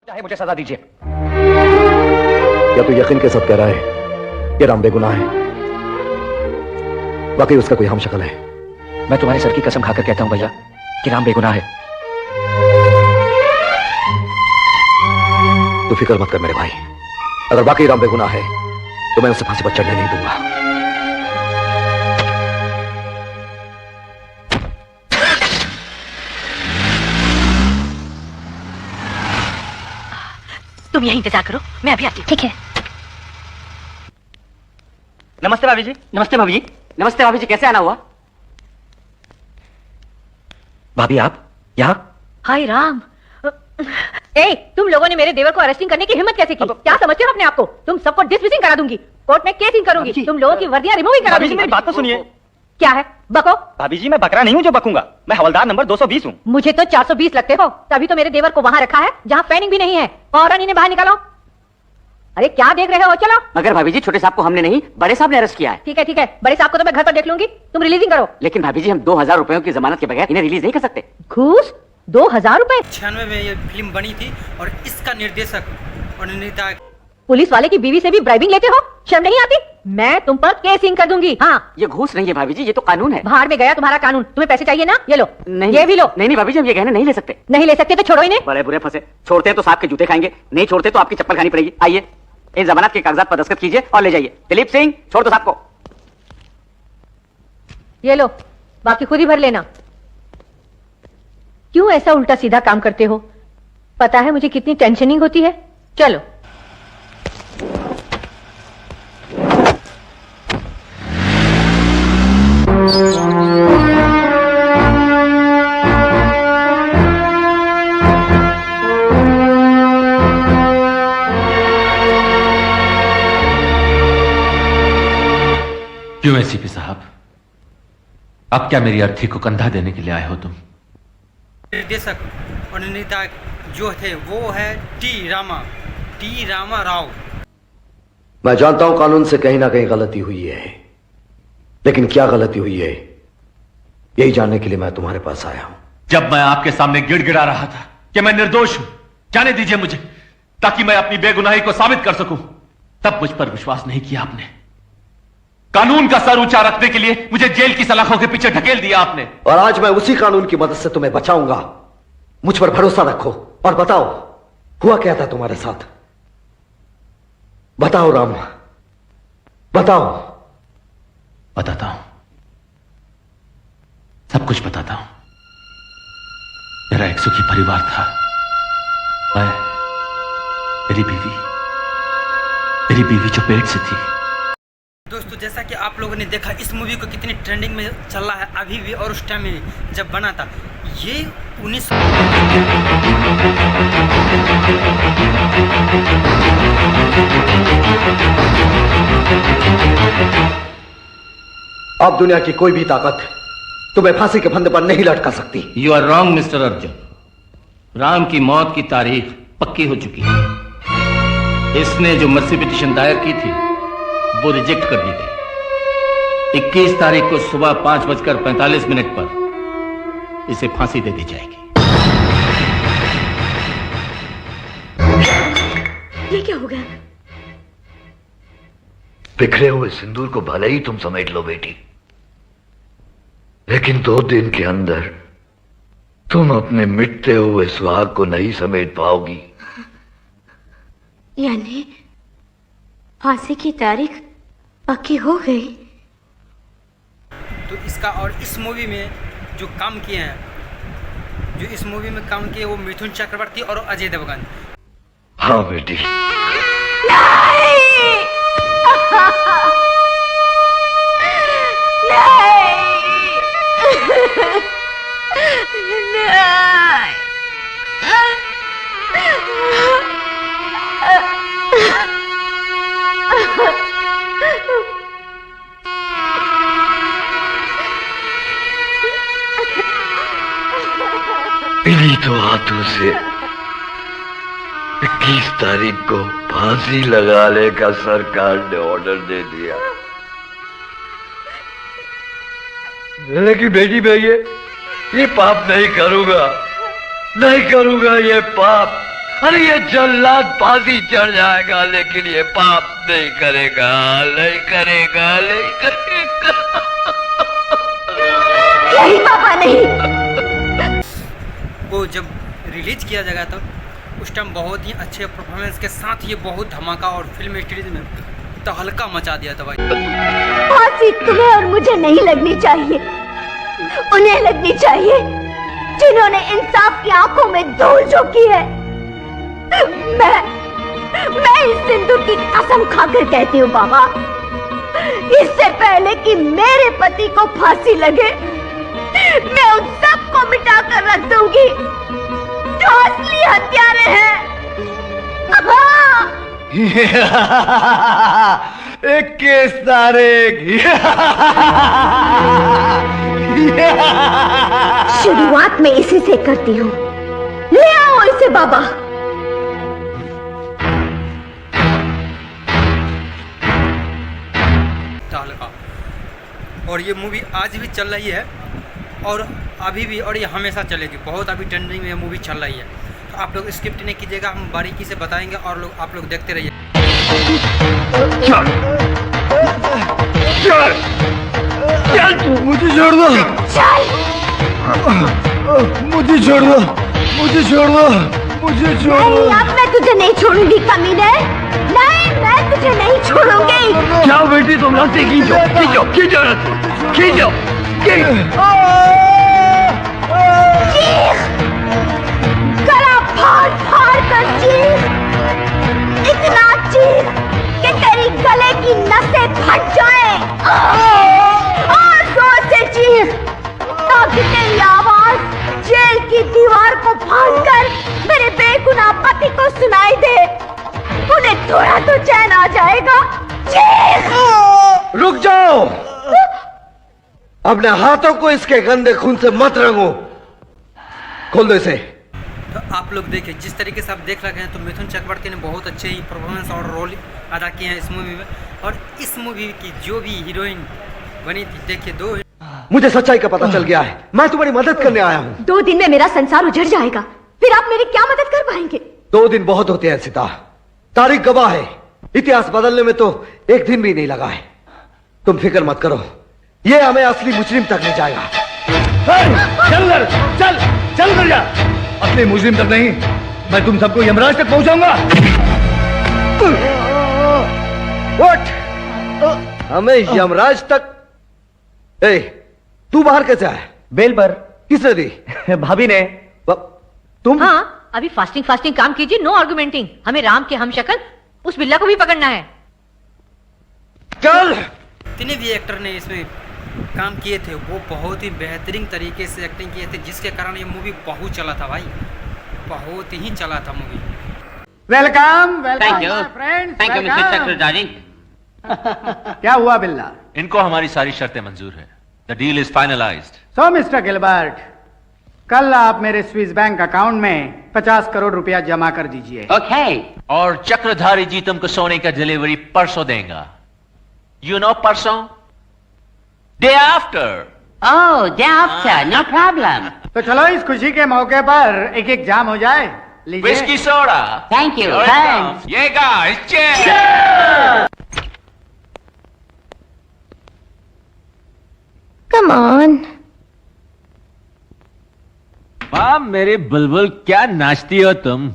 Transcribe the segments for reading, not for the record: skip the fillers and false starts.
चाहे मुझे सजा दीजिए। क्या तू यकीन के साथ कह रहा है ये राम बेगुनाह है? वाकई उसका कोई हम शक्ल है? मैं तुम्हारे सर की कसम खाकर कहता हूं भैया कि राम बेगुनाह है। तू फिक्र मत कर मेरे भाई, अगर वाकई राम बेगुनाह है तो मैं उसे फांसी पर चढ़ने नहीं दूंगा। तुम यहीं इंतजार करो, मैं अभी आती हूँ। ठीक है। नमस्ते भाभी जी। नमस्ते भाभी जी। नमस्ते भाभी जी, कैसे आना हुआ? भाभी आप यहाँ? हाय राम। ए, तुम लोगों ने मेरे देवर को अरेस्टिंग करने की हिम्मत कैसे की? क्या समझते हो अपने आप को? तुम सबको डिसमिसिंग करा दूंगी, कोर्ट में केसिंग करूंगी, तुम लोगों की वर्दियां रिमूव करा दूंगी। मेरी बात तो सुनिए। क्या है? बको। भाभी जी मैं बकरा नहीं हूँ जो बकूंगा, मैं हवलदार नंबर 220 हूँ। मुझे तो 420 लगते हो, तभी तो मेरे देवर को वहाँ रखा है जहाँ फैनिंग भी नहीं है। फौरन इन्हें बाहर निकालो। अरे क्या देख रहे हो, चलो। मगर भाभी जी छोटे साहब को हमने नहीं, बड़े साहब ने अरेस्ट किया है। ठीक है ठीक है, बड़े साहब को तो मैं घर पर देख लूंगी, तुम रिलीजिंग करो। लेकिन भाभी जी हम 2000 रुपयों की जमानत के बगैर इन्हें रिलीज नहीं कर सकते। घूस 2000 रुपए? 96 में ये फिल्म बनी थी और इसका निर्देशक और निर्माता। पुलिस वाले की बीवी से भी ब्राइबिंग लेते हो? शर्म नहीं आती? मैं तुम पर केसिंग कर दूंगी। हाँ, ये घूस नहीं है भाभी जी, ये तो कानून है। बाहर में गया तुम्हारा कानून। तुम्हें पैसे चाहिए ना, ये लो। नहीं, ये भी लो। नहीं भाभी जी हम ये गहने नहीं ले सकते। नहीं ले सकते तो छोड़ो इन्हें। बड़े बुरे फंसे, छोड़ते हैं तो सांप के जूते खाएंगे, नहीं छोड़ते तो आपकी चप्पल खानी पड़ेगी। आइए इन जमानत के कागजात पर दस्तखत कीजिए और ले जाइए। दिलीप सिंह छोड़ दो साहब को। ये लो, बाकी खुद ही भर लेना। क्यों ऐसा उल्टा सीधा काम करते हो? पता है मुझे कितनी टेंशनिंग होती है। चलो। क्यों एसीपी साहब, अब क्या मेरी अर्थी को कंधा देने के लिए आए हो तुम? निर्देशक और निर्माता जो थे वो है टी रामा राव। मैं जानता हूं कानून से कहीं ना कहीं गलती हुई है, लेकिन क्या गलती हुई है यही जानने के लिए मैं तुम्हारे पास आया हूं। जब मैं आपके सामने गिड़गिड़ा रहा था कि मैं निर्दोष हूं, जाने दीजिए मुझे, ताकि मैं अपनी बेगुनाही को साबित कर सकूं, तब मुझ पर विश्वास नहीं किया आपने। कानून का सर ऊंचा रखने के लिए मुझे जेल की सलाखों के पीछे ढकेल दिया आपने। और आज मैं उसी कानून की मदद से तुम्हें बचाऊंगा। मुझ पर भरोसा रखो और बताओ हुआ क्या था तुम्हारे साथ। बताओ राम, बताओ। बताता हूं, सब कुछ बताता हूं। मेरा एक सुखी परिवार था, मैं, मेरी बीवी जो पेट से थी। दोस्तों जैसा कि आप लोगों ने देखा इस मूवी को कितनी ट्रेंडिंग में चल रहा है अभी भी और उस टाइम में जब बना था। ये 19 अब दुनिया की कोई भी ताकत तुम्हें फांसी के फंदे पर नहीं लटका सकती। You are wrong mister Arjun. Ram की मौत की तारीख पक्की हो चुकी है। इसने जो मर्सी पिटीशन दायर की थी वो रिजेक्ट कर दी गई। 21 तारीख को सुबह 5:45 पर इसे फांसी दे दी जाएगी। ये क्या हो गया? बिखरे हुए सिंदूर को भले ही तुम समेट लो बेटी, लेकिन 2 दिन के अंदर तुम अपने मिटते हुए सुहाग को नहीं समेट पाओगी। यानी फांसी की तारीख पक्की हो गई? तो इसका और इस मूवी में जो काम किए हैं, जो इस मूवी में काम किए वो मिथुन चक्रवर्ती और अजय देवगन। हाँ बेटी। इन्हीं तो हाथों से 21 तारीख को फांसी लगाने का सरकार ने ऑर्डर दे दिया। लेकिन बेटी मैं ये पाप नहीं करूंगा, नहीं करूंगा ये पाप। अरे ये जल्लाद फांसी चढ़ जाएगा लेकिन ये पाप नहीं करेगा, नहीं करेगा, नहीं करेगा। नहीं बाबा नहीं। वो जब रिलीज किया जाएगा तो उस टाइम बहुत ही अच्छे परफॉर्मेंस के साथ ये बहुत धमाका और फिल्म इंडस्ट्री में तहलका मचा दिया था भाई। फांसी तुम्हें और मुझे नहीं लगनी चाहिए, उन्हें लगनी चाहिए जिन्होंने इंसाफ की आंखों में धूल झोंकी है। मैं इस सिंदूर की कसम खाकर कहती हूँ बाबा, इससे पहले कि मेरे पति को फांसी लगे मैं उन सबको मिटा कर रख दूंगी जो असली हत्यारे हैं। एक केस तारीख। शुरुआत में इसी से करती हूँ, ले आओ इसे बाबा। तहलका और ये मूवी आज भी चल रही है और अभी भी, और ये हमेशा चलेगी। बहुत अभी ट्रेंडिंग में ये मूवी चल रही है। तो आप लोग स्किप नहीं कीजिएगा, हम बारीकी से बताएंगे और आप लोग देखते रहिए। मुझे छोड़ दो, मुझे छोड़ दो, मुझे छोड़ दो, मुझे छोड़ दो। नहीं, अब मैं तुझे नहीं छोड़ूंगी कमीने, नहीं मैं तुझे नहीं छोड़ूंगी। क्या बेटी तुम लोग से खींचो, खींचो, खींचो, खींचो, चीख, गला फाड़ फाड़ कर चीख, इतना चीख कि तेरी गले की नसें फट जाए। और जोर से चीख ताकि तेरी आवाज जेल की दीवार को फाड़कर मेरे बेगुनाह पति को सुनाई दे। उन्हें थोड़ा तो चैन आ जाएगा। चीख! रुक जाओ, अपने हाथों को इसके गंदे खून से मत रंगो। खोल दो इसे। तो आप लोग देखिए, जिस तरीके से आप देख रहे हैं तो मिथुन चक्रवर्ती ने बहुत अच्छे ही परफॉर्मेंस और रोल अदा किए हैं इस मूवी में। और इस मूवी की जो भी हीरोइन बनी थी, देखिए दो। मुझे सच्चाई का पता चल गया है, मैं तुम्हारी मदद करने आया हूँ। 2 दिन में मेरा संसार उजड़ जाएगा, फिर आप मेरी क्या मदद कर पाएंगे? 2 दिन बहुत होते हैं सीता, तारीख गवाह है। इतिहास बदलने में तो 1 दिन भी नहीं लगा है। तुम फिक्र मत करो, ये हमें असली मुजरिम तक ले जाएगा। चल चल चल कर जा। असली मुजरिम तक नहीं, मैं तुम सबको यमराज तक पहुंचाऊंगा। व्हाट? हमें यमराज तक? ए, तू बाहर कैसे आया? बेल पर। किसने दी? भाभी ने। तुम? हाँ, अभी फास्टिंग काम कीजिए, नो आर्गुमेंटिंग। हमें राम के हम शक्ल उस बिल्ला को भी पकड़ना है। चल। जितने भी एक्टर ने इसमें काम किए थे वो बहुत ही बेहतरीन तरीके से एक्टिंग किए थे, जिसके कारण ये मूवी बहुत चला था भाई, बहुत ही चला था movie. Welcome welcome thank you friends, thank you mister Chakradhari. क्या हुआ बिल्ला? इनको हमारी सारी शर्तें मंजूर है। The deal is finalised. So mister Gilbert, कल आप मेरे स्विस बैंक अकाउंट में 50 करोड़ रुपया जमा कर दीजिए। ओके। और चक्रधारी जी तुमको सोने का डिलीवरी परसों देगा। यू नो परसों? Day after. Oh, day after, no problem. तो चलो इस खुशी के मौके पर एक एक जाम हो जाए। लीजिए। Whisky soda. Thank you. ये गाइस, चीयर्स। Come on. वाह मेरे बुलबुल, क्या नाचती हो तुम।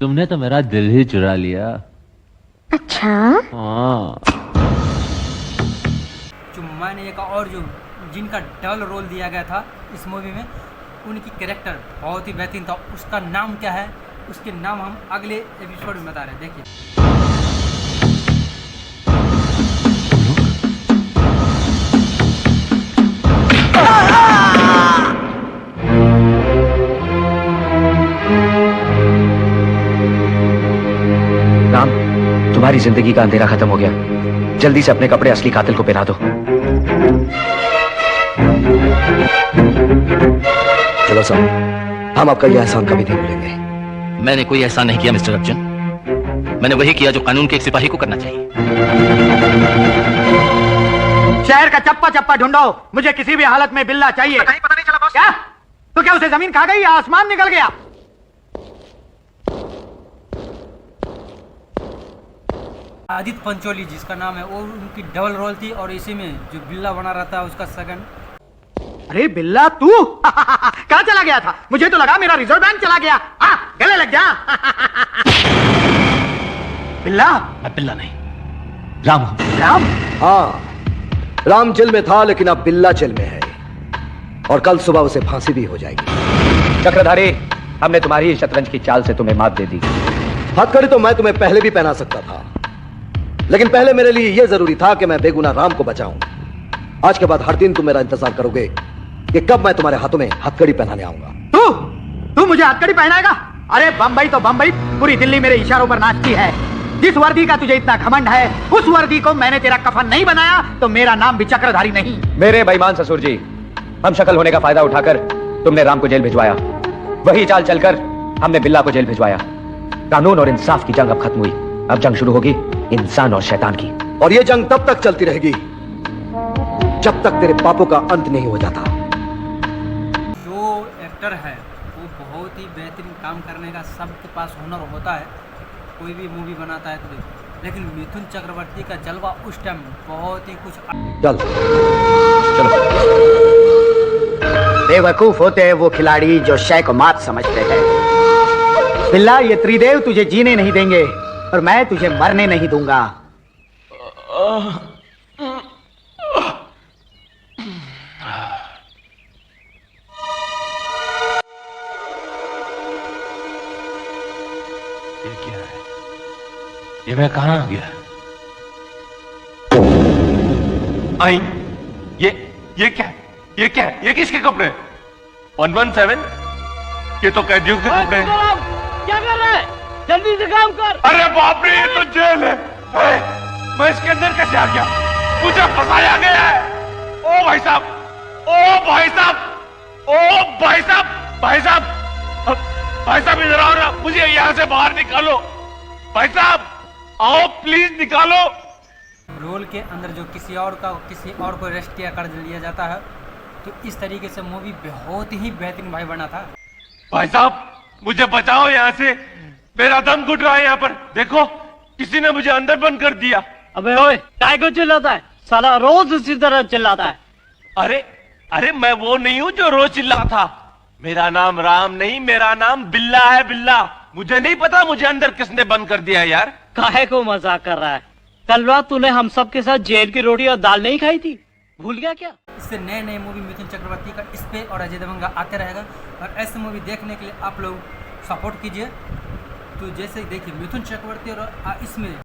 तुमने तो मेरा दिल ही चुरा लिया। अच्छा? हाँ। जो मैंने एक और जो जिनका डबल रोल दिया गया था इस मूवी में, उनकी कैरेक्टर बहुत ही बेहतरीन था। उसका नाम क्या है, उसके नाम हम अगले एपिसोड में बता रहे हैं, देखिए। राम, तुम्हारी जिंदगी का अंधेरा खत्म हो गया। जल्दी से अपने कपड़े असली कातिल को पहना दो। चलो साहब, हम आपका यह एहसान कभी नहीं भूलेंगे। मैंने कोई एहसान नहीं किया मिस्टर अर्जुन, मैंने वही किया जो कानून के एक सिपाही को करना चाहिए। शहर का चप्पा चप्पा ढूंढो, मुझे किसी भी हालत में बिल्ला चाहिए। कहीं पता नहीं चला बॉस। क्या? तो क्या उसे जमीन खा गई या आसमान निकल गया? आदित्य पंचोली जिसका नाम है, वो उनकी डबल रोल थी और इसी में जो बिल्ला बना रहता है उसका सेकंड। अरे बिल्ला तू कहाँ चला गया था? मुझे तो लगा मेरा रिजर्व बैंक चला गया। गले लग जा। बिल्ला? मैं बिल्ला नहीं, राम हूं। राम? हाँ, राम जेल में था लेकिन अब बिल्ला जेल में है और कल सुबह उसे फांसी भी हो जाएगी। चक्रधारी, हमने तुम्हारी इस शतरंज की चाल से तुम्हें मात दे दी। हथकड़ी तो मैं तुम्हें पहले भी पहना सकता था, लेकिन पहले मेरे लिए यह जरूरी था कि मैं बेगुनाह राम को बचाऊं। आज के बाद हर दिन तुम मेरा इंतजार करोगे कि कब मैं तुम्हारे हाथों में हथकड़ी पहनाने आऊंगा। तू मुझे हथकड़ी पहनाएगा? अरे बंबई तो बंबई, पूरी दिल्ली मेरे इशारों पर नाचती है। जिस वर्दी का तुझे इतना घमंड है, उस वर्दी को मैंने तेरा कफन नहीं बनाया तो मेरा नाम भी चक्रधारी नहीं। मेरे बेईमान ससुर जी, हम शक्ल होने का फायदा उठाकर तुमने राम को जेल भिजवाया, वही चाल चलकर हमने बिल्ला को जेल भिजवाया। कानून और इंसाफ की जंग अब खत्म हुई, अब जंग शुरू होगी इंसान और शैतान की। और यह जंग तब तक चलती रहेगी जब तक तेरे पापों का अंत नहीं हो जाता। जो एक्टर है वो बहुत ही बेहतरीन काम करने का सबके पास हुनर होता है, कोई भी मूवी बनाता है तो, लेकिन मिथुन चक्रवर्ती का जलवा उस टाइम बहुत ही कुछ। चल चलो। बेवकूफ होते हैं वो खिलाड़ी जो शय को मात समझते हैं। बिल्ला, ये त्रिदेव तुझे जीने नहीं देंगे और मैं तुझे मरने नहीं दूंगा। ये क्या है? ये मैं कहां आ गया? आई, ये क्या? ये क्या? ये किसके कपड़े? 117? ये तो कैदियों के कपड़े हैं। क्या कर रहा है? जल्दी से काम कर। अरे बाप रे, ये तो जेल है। मैं इसके अंदर कैसे आ गया? मुझे फंसाया गया है। ओ भाई साहब, ओ भाई साहब, ओ भाई साहब, भाई साहब, भाई साहब इधर आओ ना, मुझे यहां से बाहर निकालो। भाई साहब आओ, प्लीज निकालो। रोल के अंदर जो किसी और को अरेस्ट किया कर लिया जाता है, तो इस तरीके से मूवी बहुत ही बेहतरीन भाई बना था। भाई साहब मुझे बचाओ यहाँ से, मेरा दम घुट रहा है यहाँ पर। देखो किसी ने मुझे अंदर बंद कर दिया। अबे ओए, काय को चिल्लाता है? साला रोज इसी तरह चिल्लाता है। अरे मैं वो नहीं हूँ जो रोज चिल्ला था। मेरा नाम राम नहीं, मेरा नाम बिल्ला है, बिल्ला। मुझे नहीं पता मुझे अंदर किसने बंद कर दिया यार। काहे को मजाक कर रहा है? कल रात तूने हम सब के साथ जेल की रोटी और दाल नहीं खाई थी, भूल गया क्या? इससे नए नए मूवी मिथुन चक्रवर्ती का इस पे और अजय देवगन का आते रहेगा, और ऐसे मूवी देखने के लिए आप लोग सपोर्ट कीजिए। तो जैसे देखिए मिथुन चक्रवर्ती और इसमें